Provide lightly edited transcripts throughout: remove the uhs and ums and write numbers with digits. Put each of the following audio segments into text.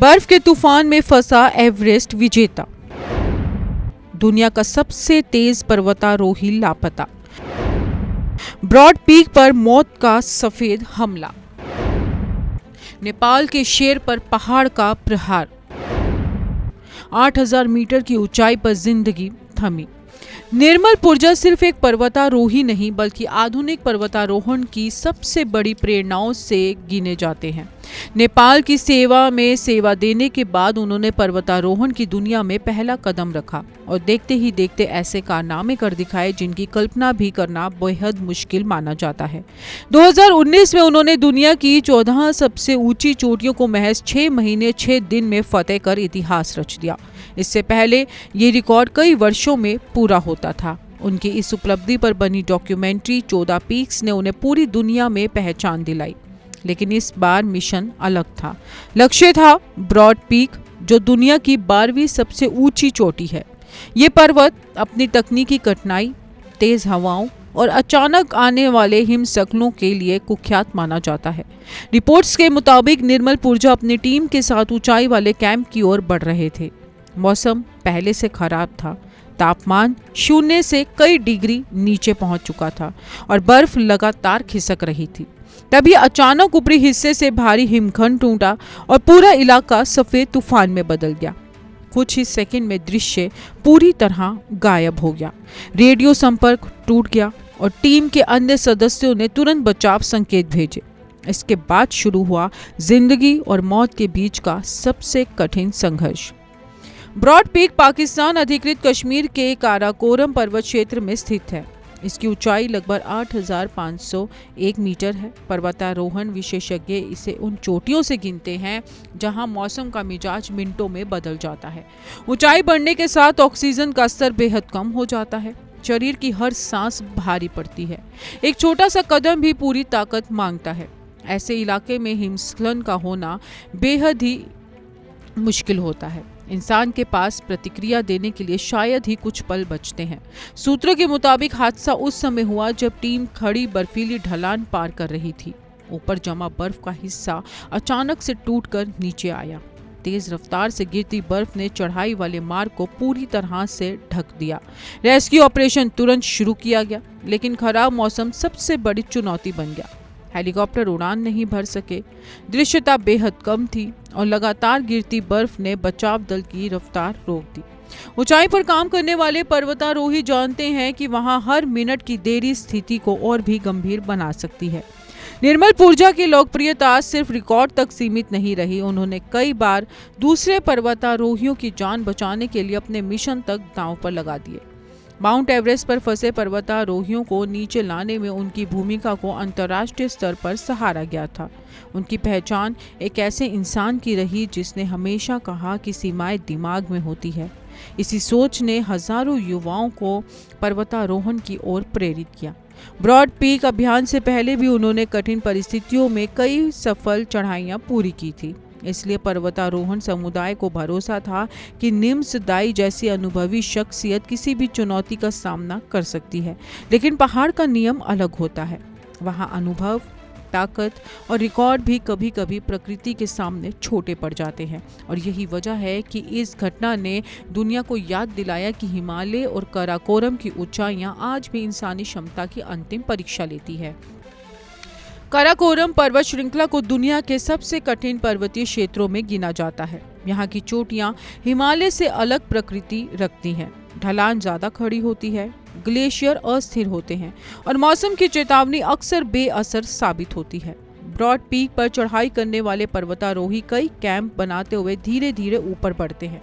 बर्फ के तूफान में फंसा एवरेस्ट विजेता। दुनिया का सबसे तेज पर्वतारोही लापता। ब्रॉड पीक पर मौत का सफेद हमला। नेपाल के शेर पर पहाड़ का प्रहार। 8000 मीटर की ऊंचाई पर जिंदगी थमी। निर्मल पुरजा सिर्फ एक पर्वतारोही नहीं बल्कि आधुनिक पर्वतारोहण की सबसे बड़ी प्रेरणाओं से गिने जाते हैं। नेपाल की सेवा में सेवा देने के बाद उन्होंने पर्वतारोहण की दुनिया में पहला कदम रखा और देखते ही देखते ऐसे कारनामे कर दिखाए जिनकी कल्पना भी करना बेहद मुश्किल माना जाता है। 2019 में उन्होंने दुनिया की 14 सबसे ऊंची चोटियों को महज 6 महीने 6 दिन में फतेह कर इतिहास रच दिया। इससे पहले ये रिकॉर्ड कई वर्षों में पूरा होता था। उनकी इस उपलब्धि पर बनी डॉक्यूमेंट्री 14 पीक्स ने उन्हें पूरी दुनिया में पहचान दिलाई। लेकिन इस बार मिशन अलग था। लक्ष्य था ब्रॉड पीक, जो दुनिया की 12वीं सबसे ऊंची चोटी है। ये पर्वत अपनी तकनीकी कठिनाई, तेज हवाओं और अचानक आने वाले हिमस्खलनों के लिए कुख्यात माना जाता है। रिपोर्ट्स के मुताबिक निर्मल पुरजा अपनी टीम के साथ ऊंचाई वाले कैंप की ओर बढ़ रहे थे। मौसम पहले से खराब था। तापमान 0 से कई डिग्री नीचे पहुंच चुका था और बर्फ लगातार खिसक रही थी। तभी अचानक ऊपरी हिस्से से भारी हिमखंड टूटा और पूरा इलाका सफेद तूफान में बदल गया। कुछ ही सेकंड में दृश्य पूरी तरह गायब हो गया। रेडियो संपर्क टूट गया और टीम के अन्य सदस्यों ने तुरंत बचाव संकेत भेजे। इसके बाद शुरू हुआ जिंदगी और मौत के बीच का सबसे कठिन संघर्ष। ब्रॉड पीक पाकिस्तान अधिकृत कश्मीर के काराकोरम पर्वत क्षेत्र में स्थित है। इसकी ऊंचाई लगभग 8501 मीटर है। पर्वतारोहण विशेषज्ञ इसे उन चोटियों से गिनते हैं जहां मौसम का मिजाज मिनटों में बदल जाता है। ऊंचाई बढ़ने के साथ ऑक्सीजन का स्तर बेहद कम हो जाता है। शरीर की हर सांस भारी पड़ती है। एक छोटा सा कदम भी पूरी ताकत मांगता है। ऐसे इलाके में हिमस्खलन का होना बेहद ही मुश्किल होता है। इंसान के पास प्रतिक्रिया देने के लिए शायद ही कुछ पल बचते हैं। सूत्रों के मुताबिक हादसा उस समय हुआ जब टीम खड़ी बर्फीली ढलान पार कर रही थी। ऊपर जमा बर्फ का हिस्सा अचानक से टूटकर नीचे आया। तेज रफ्तार से गिरती बर्फ ने चढ़ाई वाले मार्ग को पूरी तरह से ढक दिया। रेस्क्यू ऑपरेशन तुरंत शुरू किया गया, लेकिन खराब मौसम सबसे बड़ी चुनौती बन गया। हेलीकॉप्टर उड़ान नहीं भर सके, दृश्यता बेहद कम थी और लगातार गिरती बर्फ ने बचाव दल की रफ्तार रोक दी। ऊंचाई पर काम करने वाले पर्वतारोही जानते हैं कि वहां हर मिनट की देरी स्थिति को और भी गंभीर बना सकती है। निर्मल पुरजा की लोकप्रियता सिर्फ रिकॉर्ड तक सीमित नहीं रही। उन्होंने कई बार दूसरे पर्वतारोहियों की जान बचाने के लिए अपने मिशन तक दांव पर लगा दिए। माउंट एवरेस्ट पर फंसे पर्वतारोहियों को नीचे लाने में उनकी भूमिका को अंतर्राष्ट्रीय स्तर पर सराहा गया था। उनकी पहचान एक ऐसे इंसान की रही जिसने हमेशा कहा कि सीमाएं दिमाग में होती है। इसी सोच ने हजारों युवाओं को पर्वतारोहण की ओर प्रेरित किया। ब्रॉड पीक अभियान से पहले भी उन्होंने कठिन परिस्थितियों में कई सफल चढ़ाइयां पूरी की थी। इसलिए पर्वतारोहण समुदाय को भरोसा था कि निम्स दाई जैसी अनुभवी शख्सियत किसी भी चुनौती का सामना कर सकती है। लेकिन पहाड़ का नियम अलग होता है। वहां अनुभव, ताकत और रिकॉर्ड भी कभी कभी प्रकृति के सामने छोटे पड़ जाते हैं। और यही वजह है कि इस घटना ने दुनिया को याद दिलाया कि हिमालय और काराकोरम की ऊंचाइयां आज भी इंसानी क्षमता की अंतिम परीक्षा लेती है। काराकोरम पर्वत श्रृंखला को दुनिया के सबसे कठिन पर्वतीय क्षेत्रों में गिना जाता है। यहाँ की चोटियाँ हिमालय से अलग प्रकृति रखती हैं। ढलान ज्यादा खड़ी होती है, ग्लेशियर अस्थिर होते हैं और मौसम की चेतावनी अक्सर बेअसर साबित होती है। ब्रॉड पीक पर चढ़ाई करने वाले पर्वतारोही कई कैंप बनाते हुए धीरे धीरे ऊपर बढ़ते हैं।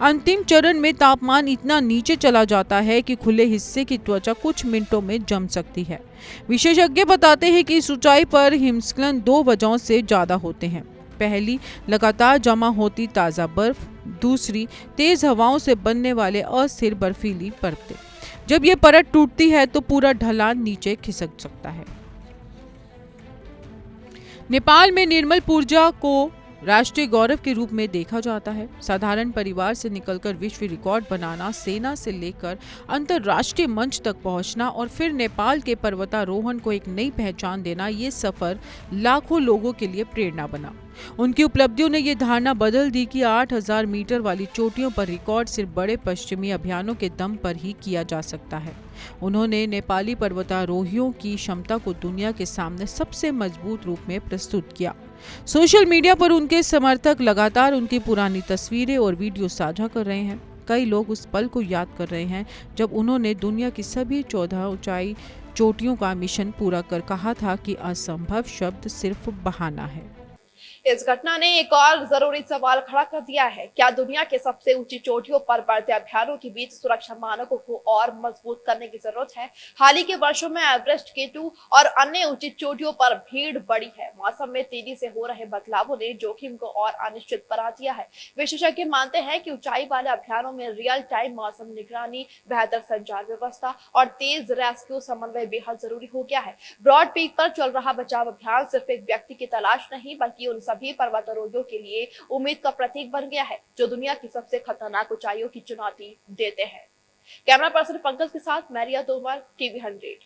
अंतिम चरण में तापमान इतना नीचे चला जाता है कि खुले हिस्से की त्वचा कुछ मिनटों में जम सकती है। विशेषज्ञ बताते हैं कि इस ऊंचाई पर हिमस्खलन 2 वजहों से ज्यादा होते हैं। पहली, लगातार जमा होती ताज़ा बर्फ। दूसरी, तेज हवाओं से बनने वाले अस्थिर बर्फीली परतें। जब ये परत टूटती है तो पूरा ढलान नीचे खिसक सकता है। नेपाल में निर्मल पुरजा को राष्ट्रीय गौरव के रूप में देखा जाता है। साधारण परिवार से निकलकर विश्व रिकॉर्ड बनाना, सेना से लेकर अंतर्राष्ट्रीय मंच तक पहुंचना और फिर नेपाल के पर्वतारोहण को एक नई पहचान देना, ये सफर लाखों लोगों के लिए प्रेरणा बना। उनकी उपलब्धियों ने ये धारणा बदल दी कि 8,000 मीटर वाली चोटियों पर रिकॉर्ड सिर्फ बड़े पश्चिमी अभियानों के दम पर ही किया जा सकता है। उन्होंने नेपाली पर्वतारोहियों की क्षमता को दुनिया के सामने सबसे मजबूत रूप में प्रस्तुत किया। सोशल मीडिया पर उनके समर्थक लगातार उनकी पुरानी तस्वीरें और वीडियो साझा कर रहे हैं। कई लोग उस पल को याद कर रहे हैं जब उन्होंने दुनिया की सभी 14 ऊंचाई चोटियों का मिशन पूरा कर कहा था कि असंभव शब्द सिर्फ बहाना है। इस घटना ने एक और जरूरी सवाल खड़ा कर दिया है। क्या दुनिया के सबसे ऊंची चोटियों पर बढ़ते अभियानों के बीच सुरक्षा मानकों को और मजबूत करने की जरूरत है? हाल ही के वर्षों में एवरेस्ट, K2 और अन्य ऊंची चोटियों पर भीड़ बढ़ी है। मौसम में तेजी से हो रहे बदलावों ने जोखिम को और अनिश्चित बना दिया है। विशेषज्ञ मानते हैं कि ऊंचाई वाले अभियानों में रियल टाइम मौसम निगरानी, बेहतर संचार व्यवस्था और तेज रेस्क्यू समन्वय बेहद जरूरी हो गया है। ब्रॉड पीक पर चल रहा बचाव अभियान सिर्फ एक व्यक्ति की तलाश नहीं, बल्कि उन सभी पर्वतारोहियों के लिए उम्मीद का प्रतीक बन गया है जो दुनिया की सबसे खतरनाक ऊंचाइयों की चुनौती देते हैं। कैमरा पर्सन पंकज के साथ मैरिया तोमर, TV 100।